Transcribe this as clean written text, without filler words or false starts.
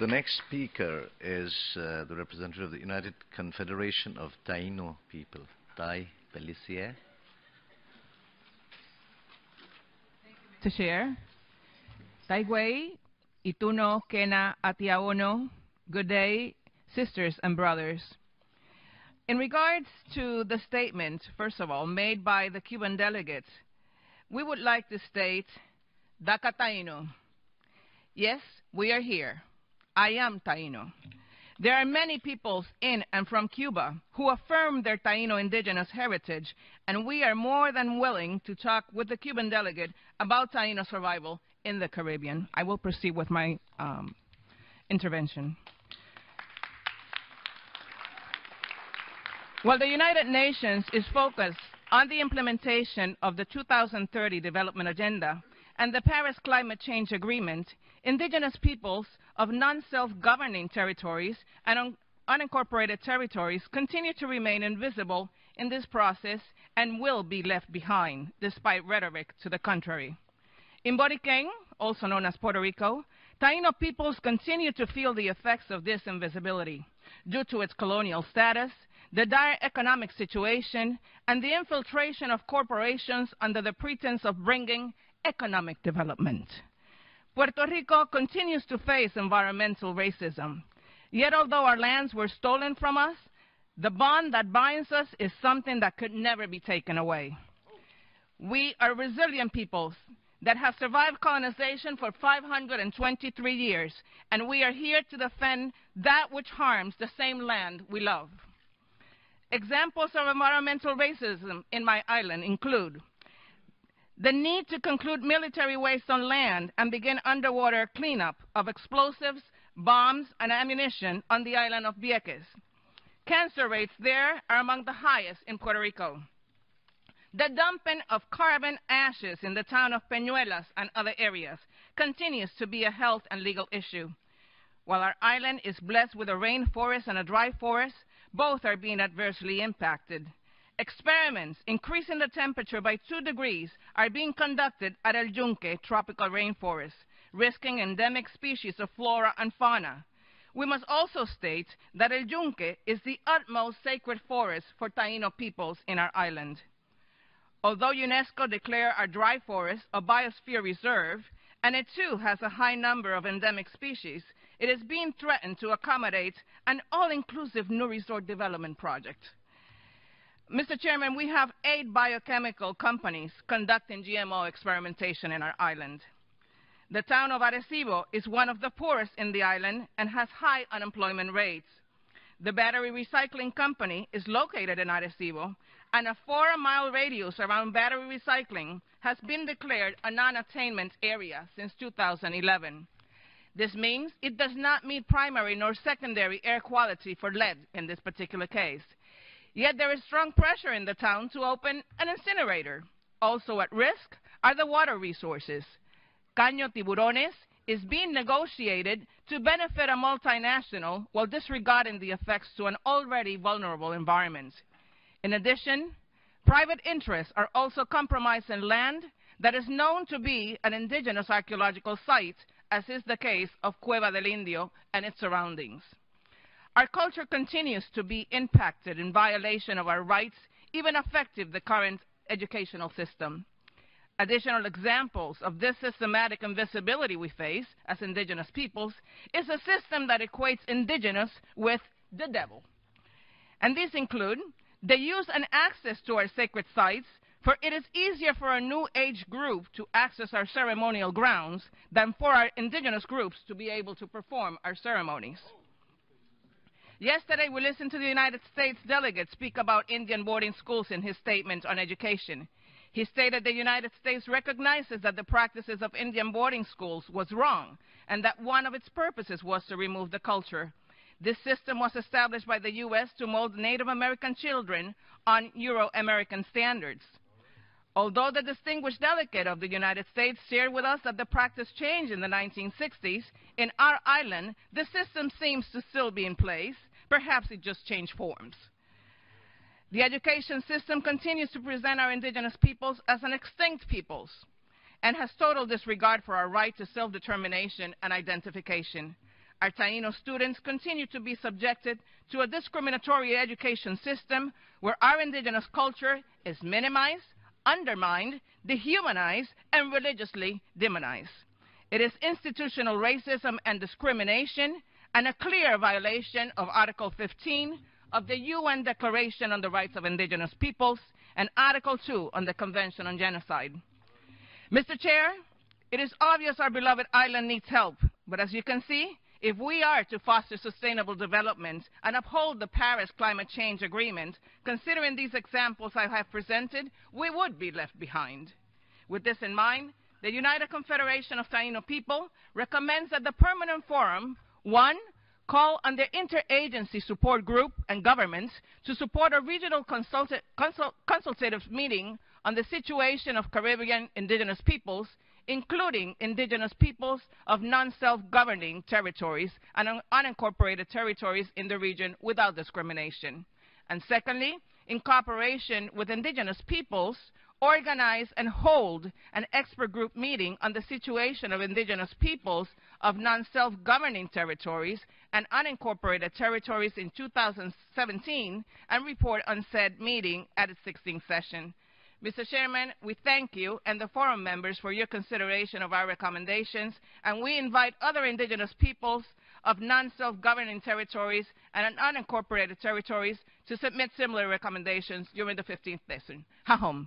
The next speaker is the representative of the United Confederation of Taíno people, Tai Pelli. To share. Taigwei, Ituno, Kena, Atiaono. Good day, sisters and brothers. In regards to the statement, first of all, made by the Cuban delegates, we would like to state, Daka Taíno. Yes, we are here. I am Taíno. There are many peoples in and from Cuba who affirm their Taíno indigenous heritage, and we are more than willing to talk with the Cuban delegate about Taíno survival in the Caribbean. I will proceed with my intervention. While the United Nations is focused on the implementation of the 2030 Development Agenda and the Paris Climate Change Agreement, indigenous peoples of non-self-governing territories and unincorporated territories continue to remain invisible in this process and will be left behind, despite rhetoric to the contrary. In Borikén, also known as Puerto Rico, Taíno peoples continue to feel the effects of this invisibility due to its colonial status, the dire economic situation, and the infiltration of corporations under the pretense of bringing economic development. Puerto Rico continues to face environmental racism. Yet although our lands were stolen from us, the bond that binds us is something that could never be taken away. We are resilient peoples that have survived colonization for 523 years, and we are here to defend that which harms the same land we love. Examples of environmental racism in my island include the need to conclude military waste on land and begin underwater cleanup of explosives, bombs, and ammunition on the island of Vieques. Cancer rates there are among the highest in Puerto Rico. The dumping of carbon ashes in the town of Peñuelas and other areas continues to be a health and legal issue. While our island is blessed with a rainforest and a dry forest, both are being adversely impacted. Experiments increasing the temperature by 2 degrees are being conducted at El Yunque tropical rainforest, risking endemic species of flora and fauna. We must also state that El Yunque is the utmost sacred forest for Taíno peoples in our island. Although UNESCO declared our dry forest a biosphere reserve, and it too has a high number of endemic species, it is being threatened to accommodate an all-inclusive new resort development project. Mr. Chairman, we have 8 biochemical companies conducting GMO experimentation in our island. The town of Arecibo is one of the poorest in the island and has high unemployment rates. The battery recycling company is located in Arecibo, and a 4-mile radius around battery recycling has been declared a non-attainment area since 2011. This means it does not meet primary nor secondary air quality for lead in this particular case. Yet there is strong pressure in the town to open an incinerator. Also at risk are the water resources. Caño Tiburones is being negotiated to benefit a multinational while disregarding the effects to an already vulnerable environment. In addition, private interests are also compromising land that is known to be an indigenous archaeological site, as is the case of Cueva del Indio and its surroundings. Our culture continues to be impacted in violation of our rights, even affecting the current educational system. Additional examples of this systematic invisibility we face as indigenous peoples is a system that equates indigenous with the devil. And these include the use and access to our sacred sites, for it is easier for a new age group to access our ceremonial grounds than for our indigenous groups to be able to perform our ceremonies. Yesterday, we listened to the United States delegate speak about Indian boarding schools in his statement on education. He stated the United States recognizes that the practices of Indian boarding schools was wrong, and that one of its purposes was to remove the culture. This system was established by the U.S. to mold Native American children on Euro-American standards. Although the distinguished delegate of the United States shared with us that the practice changed in the 1960s, in our island, the system seems to still be in place. Perhaps it just changed forms. The education system continues to present our indigenous peoples as an extinct peoples and has total disregard for our right to self-determination and identification. Our Taíno students continue to be subjected to a discriminatory education system where our indigenous culture is minimized, undermined, dehumanized, and religiously demonized. It is institutional racism and discrimination and a clear violation of Article 15 of the UN Declaration on the Rights of Indigenous Peoples and Article 2 on the Convention on Genocide. Mr. Chair, it is obvious our beloved island needs help, but as you can see, if we are to foster sustainable development and uphold the Paris Climate Change Agreement, considering these examples I have presented, we would be left behind. With this in mind, the United Confederation of Taíno People recommends that the Permanent Forum, 1, call on the interagency support group and governments to support a regional consultative meeting on the situation of Caribbean indigenous peoples, including indigenous peoples of non-self-governing territories and unincorporated territories in the region without discrimination. And secondly, in cooperation with indigenous peoples, organize and hold an expert group meeting on the situation of indigenous peoples of non-self-governing territories and unincorporated territories in 2017 and report on said meeting at its 16th session. Mr. Chairman, we thank you and the forum members for your consideration of our recommendations, and we invite other indigenous peoples of non-self-governing territories and unincorporated territories to submit similar recommendations during the 15th session. Hahom.